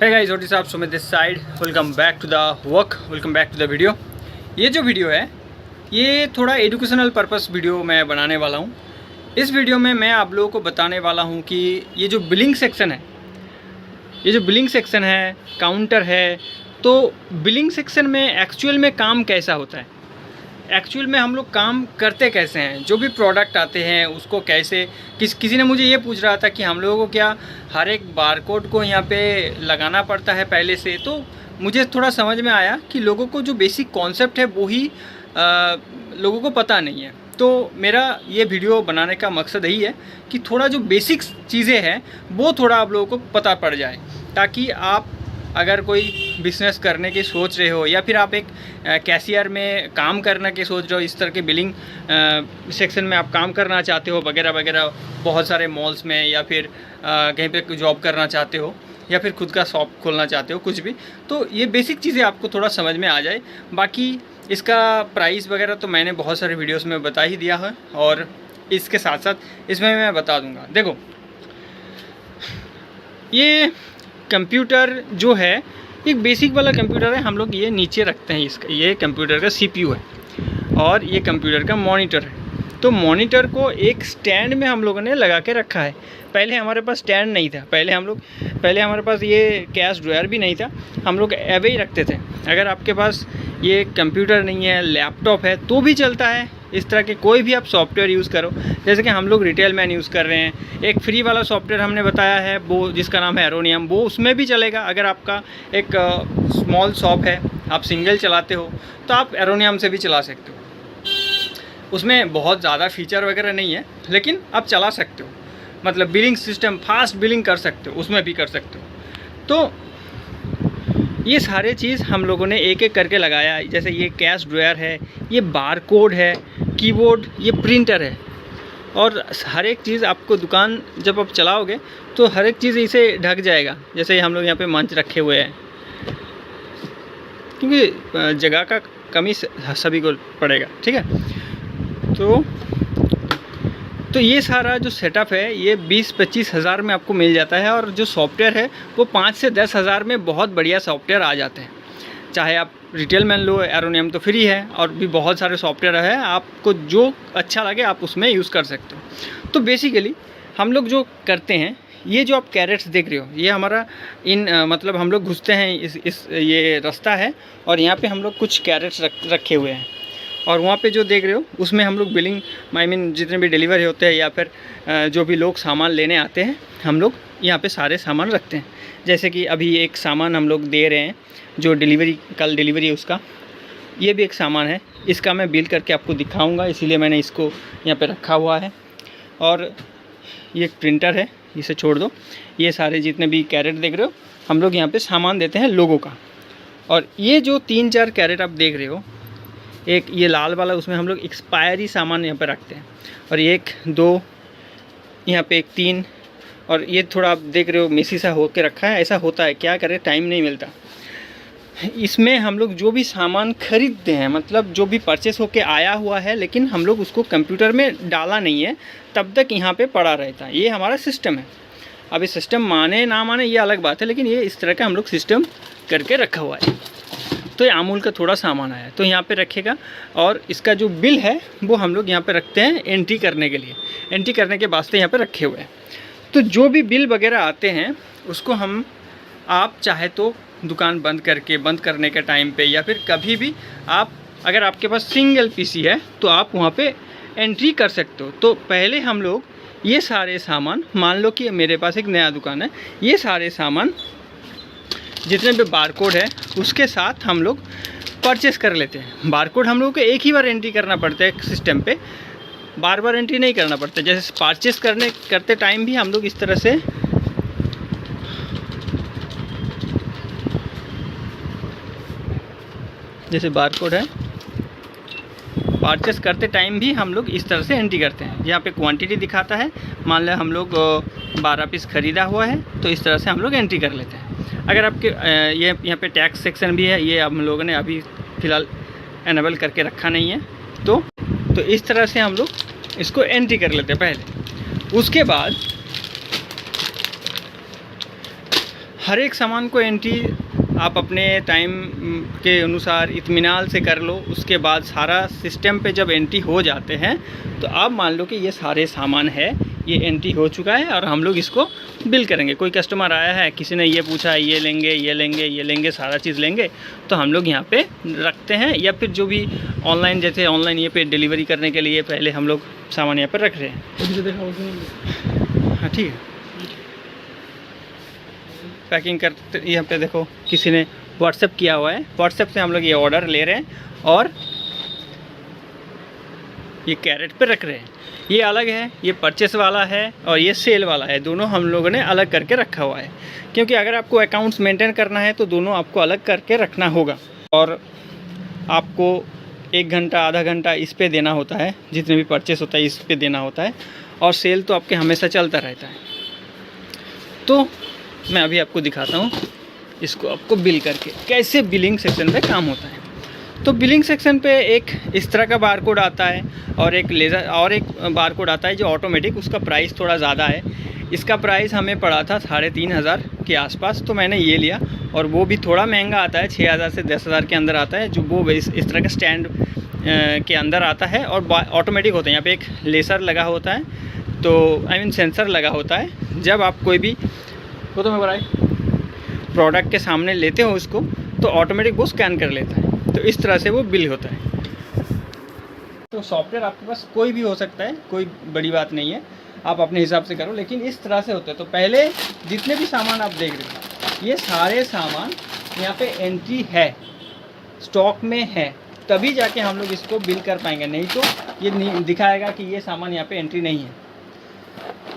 है guys, what is up, Sumit this side. Welcome back to the work, welcome back to the video. ये जो video है ये थोड़ा एजुकेशनल पर्पस वीडियो मैं बनाने वाला हूँ। इस वीडियो में मैं आप लोगों को बताने वाला हूँ कि ये जो बिलिंग सेक्शन है, ये जो बिलिंग सेक्शन है, काउंटर है, तो बिलिंग सेक्शन में एक्चुअल में काम कैसा होता है, एक्चुअल में हम लोग काम करते कैसे हैं, जो भी प्रोडक्ट आते हैं उसको कैसे किसी ने मुझे ये पूछ रहा था कि हम लोगों को क्या हर एक बारकोड को यहाँ पे लगाना पड़ता है पहले से। तो मुझे थोड़ा समझ में आया कि लोगों को जो बेसिक कॉन्सेप्ट है वो ही लोगों को पता नहीं है। तो मेरा ये वीडियो बनाने का मकसद यही है कि थोड़ा जो बेसिक चीज़ें हैं वो थोड़ा आप लोगों को पता पड़ जाए, ताकि आप अगर कोई बिज़नेस करने की सोच रहे हो या फिर आप एक कैशियर में काम करने की सोच रहे हो, इस तरह के बिलिंग सेक्शन में आप काम करना चाहते हो वगैरह वगैरह, बहुत सारे मॉल्स में, या फिर कहीं पे जॉब करना चाहते हो, या फिर खुद का शॉप खोलना चाहते हो, कुछ भी, तो ये बेसिक चीज़ें आपको थोड़ा समझ में आ जाए। बाकी इसका प्राइस वगैरह तो मैंने बहुत सारे वीडियोस में बता ही दिया है, और इसके साथ साथ इसमें मैं बता दूंगा। देखो, ये कंप्यूटर जो है एक बेसिक वाला कंप्यूटर है, हम लोग ये नीचे रखते हैं। इसका ये कंप्यूटर का सीपीयू है और ये कंप्यूटर का मॉनिटर है। तो मॉनिटर को एक स्टैंड में हम लोगों ने लगा के रखा है। पहले हमारे पास स्टैंड नहीं था, पहले हमारे पास ये कैश ड्रॉयर भी नहीं था, हम लोग ऐवे ही रखते थे। अगर आपके पास ये कंप्यूटर नहीं है, लैपटॉप है, तो भी चलता है। इस तरह के कोई भी आप सॉफ्टवेयर यूज़ करो, जैसे कि हम लोग रिटेल मैन यूज़ कर रहे हैं। एक फ्री वाला सॉफ्टवेयर हमने बताया है वो, जिसका नाम है एरोनियम, वो उसमें भी चलेगा। अगर आपका एक स्मॉल शॉप है, आप सिंगल चलाते हो, तो आप एरोनियम से भी चला सकते हो। उसमें बहुत ज़्यादा फीचर वगैरह नहीं है, लेकिन आप चला सकते हो। मतलब बिलिंग सिस्टम, फास्ट बिलिंग कर सकते हो, उसमें भी कर सकते हो। तो ये सारे चीज़ हम लोगों ने एक एक करके लगाया है। जैसे ये कैश ड्रॉयर है, ये बारकोड है, कीबोर्ड, ये प्रिंटर है, और हर एक चीज़ आपको दुकान जब आप चलाओगे तो हर एक चीज़ इसे ढक जाएगा। जैसे हम लोग यहाँ पे मंच रखे हुए हैं, क्योंकि जगह का कमी सभी को पड़ेगा, ठीक है। तो ये सारा जो सेटअप है ये 20-25 हज़ार में आपको मिल जाता है, और जो सॉफ्टवेयर है वो 5 से 10 हज़ार में बहुत बढ़िया सॉफ्टवेयर आ जाते हैं। चाहे आप रिटेल मैन लो, एरोनियम तो फ्री है, और भी बहुत सारे सॉफ्टवेयर है, आपको जो अच्छा लगे आप उसमें यूज़ कर सकते हो। तो बेसिकली हम लोग जो करते हैं, ये जो आप कैरेट्स देख रहे हो, ये हमारा मतलब हम लोग घुसते हैं इस ये रास्ता है, और यहाँ पे हम लोग कुछ कैरेट्स रखे हुए हैं, और वहाँ पे जो देख रहे हो उसमें हम लोग बिलिंग, आई मीन जितने भी डिलीवरी होते हैं या फिर जो भी लोग सामान लेने आते हैं, हम लोग यहाँ पे सारे सामान रखते हैं। जैसे कि अभी एक सामान हम लोग दे रहे हैं, जो डिलीवरी कल डिलीवरी है उसका, ये भी एक सामान है। इसका मैं बिल करके आपको दिखाऊंगा, इसीलिए मैंने इसको यहाँ पे रखा हुआ है। और ये एक प्रिंटर है, इसे छोड़ दो। ये सारे जितने भी कैरेट देख रहे हो, हम लोग यहाँ पे सामान देते हैं लोगों का। और ये जो 3-4 कैरेट आप देख रहे हो, एक ये लाल वाला, उसमें हम लोग एक्सपायरी सामान यहाँ पे रखते हैं। और 1-2 यहाँ पे 1-3, और ये थोड़ा आप देख रहे हो मेसी सा हो के रखा है। ऐसा होता है, क्या करें, टाइम नहीं मिलता। इसमें हम लोग जो भी सामान खरीदते हैं, मतलब जो भी परचेस होके आया हुआ है, लेकिन हम लोग उसको कंप्यूटर में डाला नहीं है, तब तक यहाँ पे पड़ा रहता है। ये हमारा सिस्टम है। अब ये सिस्टम माने ना माने ये अलग बात है, लेकिन ये इस तरह का हम लोग सिस्टम करके रखा हुआ है। तो ये अमूल का थोड़ा सामान आया तो यहाँ पे रखेगा, और इसका जो बिल है वो हम लोग यहाँ पे रखते हैं एंट्री करने के लिए, एंट्री करने के वास्ते यहाँ पे रखे हुए हैं। तो जो भी बिल वगैरह आते हैं उसको आप चाहे तो दुकान बंद करने के टाइम पे, या फिर कभी भी आप, अगर आपके पास सिंगल पीसी है तो आप वहाँ पे एंट्री कर सकते हो। तो पहले हम लोग ये सारे सामान, मान लो कि मेरे पास एक नया दुकान है, ये सारे सामान जितने भी बारकोड है उसके साथ हम लोग परचेस कर लेते हैं। बारकोड हम लोग को एक ही बार एंट्री करना पड़ता है सिस्टम पे, बार बार एंट्री नहीं करना पड़ता। जैसे परचेस करते टाइम भी हम लोग इस तरह से जैसे बारकोड है, परचेस करते टाइम भी हम लोग इस तरह से एंट्री करते हैं। यहाँ पे क्वांटिटी दिखाता है, मान लो हम लोग 12 पीस ख़रीदा हुआ है, तो इस तरह से हम लोग एंट्री कर लेते हैं। अगर आपके ये यहाँ पे टैक्स सेक्शन भी है, ये हम लोगों ने अभी फ़िलहाल एनेबल करके रखा नहीं है, तो इस तरह से हम लोग इसको एंट्री कर लेते हैं पहले। उसके बाद हर एक सामान को एंट्री आप अपने टाइम के अनुसार इत्मीनान से कर लो। उसके बाद सारा सिस्टम पे जब एंट्री हो जाते हैं तो आप मान लो कि ये सारे सामान है, ये एंट्री हो चुका है और हम लोग इसको बिल करेंगे। कोई कस्टमर आया है, किसी ने ये पूछा ये लेंगे ये लेंगे ये लेंगे, सारा चीज़ लेंगे, तो हम लोग यहाँ पे रखते हैं। या फिर जो भी ऑनलाइन, जैसे ऑनलाइन ये पे डिलीवरी करने के लिए पहले हम लोग सामान यहाँ पर रख रहे हैं। हाँ ठीक है, पैकिंग करते यहाँ पे देखो किसी ने व्हाट्सएप किया हुआ है, व्हाट्सएप से हम लोग ये ऑर्डर ले रहे हैं और ये कैरेट पे रख रहे हैं। ये अलग है, ये परचेस वाला है और ये सेल वाला है, दोनों हम लोगों ने अलग करके रखा हुआ है। क्योंकि अगर आपको अकाउंट्स मेंटेन करना है तो दोनों आपको अलग करके रखना होगा। और आपको 1 घंटा आधा घंटा इस पे देना होता है, जितने भी परचेस होता है इस पे देना होता है, और सेल तो आपके हमेशा चलता रहता है। तो मैं अभी आपको दिखाता हूँ इसको आपको बिल करके कैसे बिलिंग सेक्शन पे काम होता है। तो बिलिंग सेक्शन पे एक इस तरह का बारकोड आता है और एक लेज़र और एक बारकोड आता है जो ऑटोमेटिक, उसका प्राइस थोड़ा ज़्यादा है। इसका प्राइस हमें पड़ा था 3500 के आसपास, तो मैंने ये लिया। और वो भी थोड़ा महंगा आता है, 6000 से 10000 के अंदर आता है, जो वो इस तरह का स्टैंड के अंदर आता है और ऑटोमेटिक होता है। यहाँ पे एक लेज़र लगा होता है, तो सेंसर लगा होता है। जब आप कोई भी वो तो मैं बताई प्रोडक्ट के सामने लेते हो उसको, तो ऑटोमेटिक वो स्कैन कर लेता है। तो इस तरह से वो बिल होता है। तो सॉफ्टवेयर आपके पास कोई भी हो सकता है, कोई बड़ी बात नहीं है, आप अपने हिसाब से करो, लेकिन इस तरह से होता है। तो पहले जितने भी सामान आप देख रहे हो, ये सारे सामान यहाँ पे एंट्री है, स्टॉक में है, तभी जाके हम लोग इसको बिल कर पाएंगे। नहीं तो ये नहीं दिखाएगा कि ये सामान यहाँ पे एंट्री नहीं है।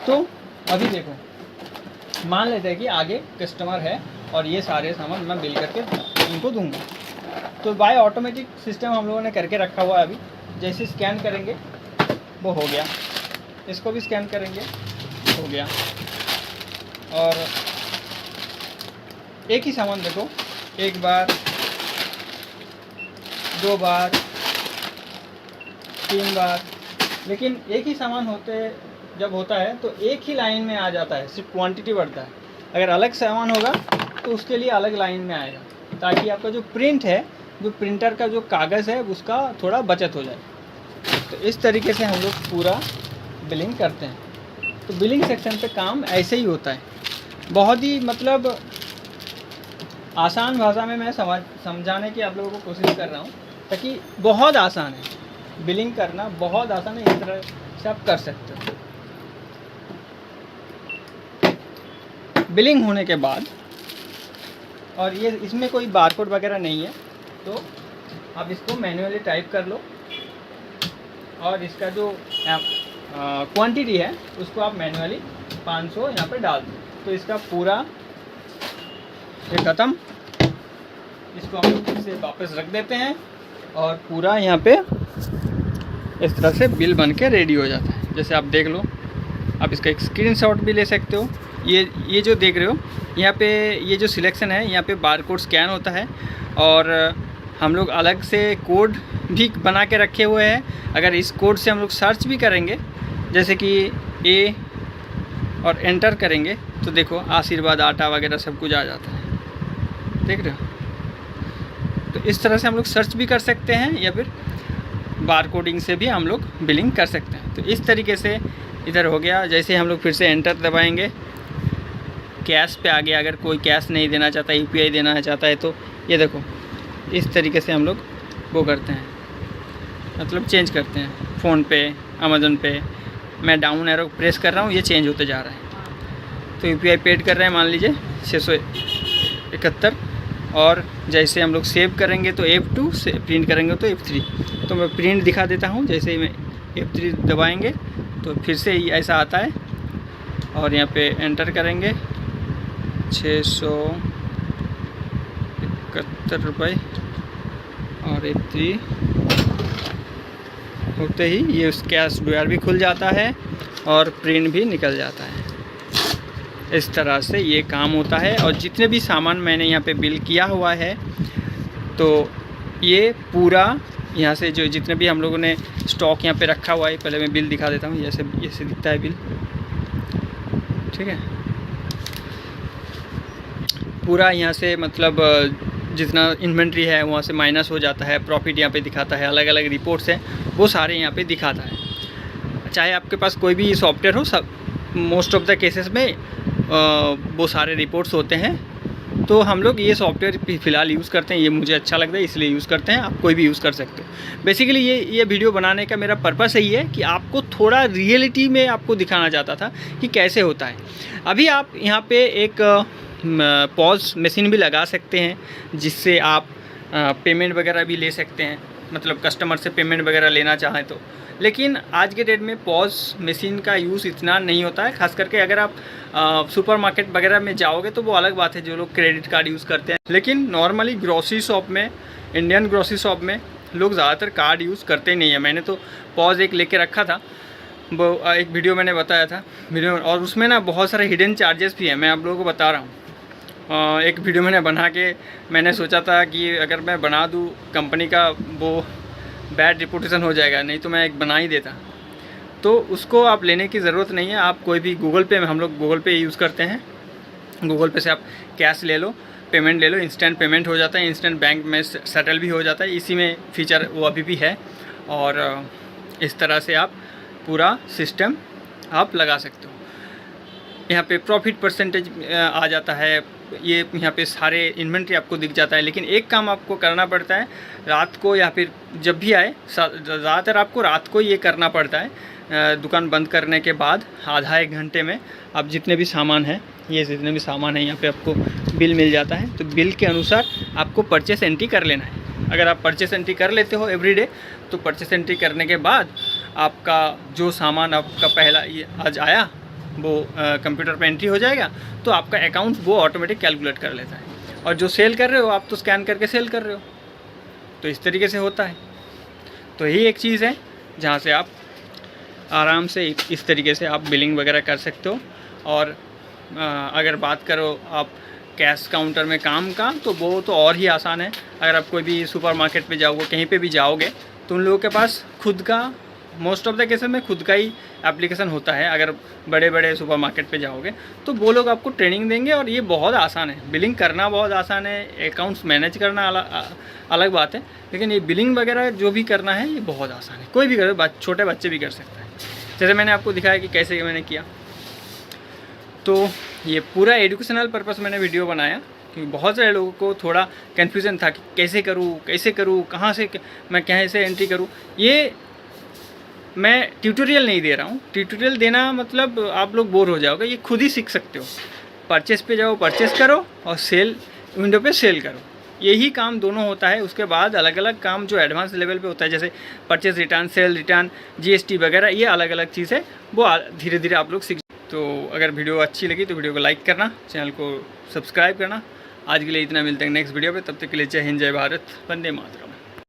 तो अभी देखो, मान लेते हैं कि आगे कस्टमर है और ये सारे सामान मैं बिल करके इनको दूंगा। तो बाय ऑटोमेटिक सिस्टम हम लोगों ने करके रखा हुआ है। अभी जैसे स्कैन करेंगे वो हो गया, इसको भी स्कैन करेंगे हो गया। और एक ही सामान देखो, 1 बार 2 बार 3 बार, लेकिन एक ही सामान जब होता है तो एक ही लाइन में आ जाता है, सिर्फ क्वांटिटी बढ़ता है। अगर अलग सामान होगा तो उसके लिए अलग लाइन में आएगा, ताकि आपका जो प्रिंट है, जो प्रिंटर का जो कागज़ है, उसका थोड़ा बचत हो जाए। तो इस तरीके से हम लोग पूरा बिलिंग करते हैं। तो बिलिंग सेक्शन पे काम ऐसे ही होता है। बहुत ही मतलब आसान भाषा में मैं समझाने की आप लोगों को कोशिश कर रहा हूँ, ताकि बहुत आसान है बिलिंग करना, बहुत आसान है। इस तरह से आप कर सकते हो। बिलिंग होने के बाद, और ये इसमें कोई बारकोड वगैरह नहीं है, तो आप इसको मैन्युअली टाइप कर लो और इसका जो क्वांटिटी है उसको आप मैन्युअली 500 यहाँ पे डाल दो। तो इसका पूरा ये ख़त्म। इसको हम लोग फिर से वापस रख देते हैं और पूरा यहाँ पे इस तरह से बिल बन के रेडी हो जाता है। जैसे आप देख लो, आप इसका एक स्क्रीनशॉट भी ले सकते हो। ये जो देख रहे हो यहाँ पे, ये जो सिलेक्शन है, यहाँ पे बारकोड स्कैन होता है और हम लोग अलग से कोड भी बना के रखे हुए हैं। अगर इस कोड से हम लोग सर्च भी करेंगे, जैसे कि ए और एंटर करेंगे, तो देखो आशीर्वाद आटा वगैरह सब कुछ आ जाता है, देख रहे हो। तो इस तरह से हम लोग सर्च भी कर सकते हैं या फिर बारकोडिंग से भी हम लोग बिलिंग कर सकते हैं। तो इस तरीके से इधर हो गया। जैसे हम लोग फिर से एंटर दबाएंगे, कैश पे आ गया। अगर कोई कैश नहीं देना चाहता, यूपीआई देना चाहता है, तो ये देखो इस तरीके से हम लोग वो करते हैं, मतलब चेंज करते हैं। फ़ोन पे, अमेज़न पे मैं डाउन एरो प्रेस कर रहा हूँ, ये चेंज होते जा रहा है। तो यूपीआई पेड कर रहे हैं, मान लीजिए 671। और जैसे हम लोग सेव करेंगे तो F2 से प्रिंट करेंगे तो F3। तो मैं प्रिंट दिखा देता हूँ। जैसे ही मैं F3 दबाएंगे तो फिर से ही ऐसा आता है और यहाँ पे एंटर करेंगे 671 रुपये और F3 होते ही ये कैश ड्रॉयर भी खुल जाता है और प्रिंट भी निकल जाता है। इस तरह से ये काम होता है। और जितने भी सामान मैंने यहाँ पे बिल किया हुआ है, तो ये पूरा यहाँ से जो जितने भी हम लोगों ने स्टॉक यहाँ पे रखा हुआ है, पहले मैं बिल दिखा देता हूँ। जैसे दिखता है बिल, ठीक है। पूरा यहाँ से मतलब जितना इन्वेंट्री है वहाँ से माइनस हो जाता है, प्रॉफिट यहाँ पे दिखाता है, अलग अलग रिपोर्ट्स हैं वो सारे यहाँ पे दिखाता है। चाहे आपके पास कोई भी सॉफ्टवेयर हो, सब मोस्ट ऑफ द केसेस में वो सारे रिपोर्ट्स होते हैं। तो हम लोग ये सॉफ्टवेयर फ़िलहाल यूज़ करते हैं, ये मुझे अच्छा लगता है इसलिए यूज़ करते हैं, आप कोई भी यूज़ कर सकते हो। बेसिकली ये वीडियो बनाने का मेरा पर्पस यही है कि आपको थोड़ा रियलिटी में आपको दिखाना चाहता था कि कैसे होता है। अभी आप यहाँ पे एक पॉज मशीन भी लगा सकते हैं, जिससे आप पेमेंट वगैरह भी ले सकते हैं, मतलब कस्टमर से पेमेंट वगैरह लेना चाहें तो। लेकिन आज के डेट में पॉज मशीन का यूज़ इतना नहीं होता है, ख़ास करके अगर आप सुपरमार्केट वगैरह में जाओगे तो वो अलग बात है, जो लोग क्रेडिट कार्ड यूज़ करते हैं। लेकिन नॉर्मली ग्रोसरी शॉप में, इंडियन ग्रोसरी शॉप में लोग ज़्यादातर कार्ड यूज़ करते नहीं है। मैंने तो पॉज एक लेके रखा था, वो एक वीडियो मैंने बताया था वीडियो, और उसमें ना बहुत सारे हिडन चार्जेस भी हैं, मैं आप लोगों को बता रहा हूँ। एक वीडियो मैंने बना के मैंने सोचा था कि अगर मैं बना दूँ कंपनी का वो बैड रिपोर्टेशन हो जाएगा, नहीं तो मैं एक बना ही देता। तो उसको आप लेने की ज़रूरत नहीं है। आप कोई भी गूगल पे में, हम लोग गूगल पे यूज़ करते हैं, गूगल पे से आप कैश ले लो, पेमेंट ले लो, इंस्टेंट पेमेंट हो जाता है, इंस्टेंट बैंक में सेटल भी हो जाता है। इसी में फ़ीचर वो अभी भी है, और इस तरह से आप पूरा सिस्टम आप लगा सकते हो। यहाँ पे प्रॉफिट परसेंटेज आ जाता है, ये यहाँ पे सारे इन्वेंट्री आपको दिख जाता है। लेकिन एक काम आपको करना पड़ता है रात को, या फिर जब भी आए, ज़्यादातर आपको रात को ये करना पड़ता है। दुकान बंद करने के बाद आधा एक घंटे में आप जितने भी सामान हैं, ये जितने भी सामान हैं, यहाँ पे आपको बिल मिल जाता है। तो बिल के अनुसार आपको परचेस एंट्री कर लेना है। अगर आप परचेस एंट्री कर लेते हो एवरीडे, तो परचेस एंट्री करने के बाद आपका जो सामान आपका पहला ये आज आया वो कंप्यूटर पे एंट्री हो जाएगा, तो आपका अकाउंट वो ऑटोमेटिक कैलकुलेट कर लेता है। और जो सेल कर रहे हो आप, तो स्कैन करके सेल कर रहे हो, तो इस तरीके से होता है। तो यही एक चीज़ है जहाँ से आप आराम से इस तरीके से आप बिलिंग वगैरह कर सकते हो। और अगर बात करो आप कैश काउंटर में काम का, तो वो तो और ही आसान है। अगर आप कोई भी सुपरमार्केट पे जाओगे, कहीं पे भी जाओगे, तो उन लोगों के पास खुद का, मोस्ट ऑफ द केसेस में खुद का ही एप्लीकेशन होता है। अगर बड़े बड़े सुपरमार्केट पे जाओगे तो वो लोग आपको ट्रेनिंग देंगे, और ये बहुत आसान है। बिलिंग करना बहुत आसान है, अकाउंट्स मैनेज करना अलग बात है, लेकिन ये बिलिंग वगैरह जो भी करना है ये बहुत आसान है। कोई भी करे, छोटे बच्चे भी कर सकता है। जैसे मैंने आपको दिखाया कि कैसे मैंने किया। तो ये पूरा एजुकेशनल पर्पस मैंने वीडियो बनाया, क्योंकि बहुत सारे लोगों को थोड़ा कन्फ्यूज़न था कि कैसे करूँ, कहाँ से मैं कैसे एंट्री करूँ। ये मैं ट्यूटोरियल नहीं दे रहा हूँ। ट्यूटोरियल देना मतलब आप लोग बोर हो जाओगे, ये खुद ही सीख सकते हो। परचेस पे जाओ, परचेस करो, और सेल विंडो पे सेल करो, यही काम दोनों होता है। उसके बाद अलग अलग काम जो एडवांस लेवल पे होता है, जैसे purchase return, cell return, GST वगैरह, ये अलग अलग चीज़ है, वो धीरे धीरे आप लोग सीख। तो अगर वीडियो अच्छी लगी तो वीडियो को लाइक करना, चैनल को सब्सक्राइब करना। आज के लिए इतना, मिलते हैं नेक्स्ट वीडियो पे, तब तक के लिए जय हिंद, जय भारत, वंदे मातरम।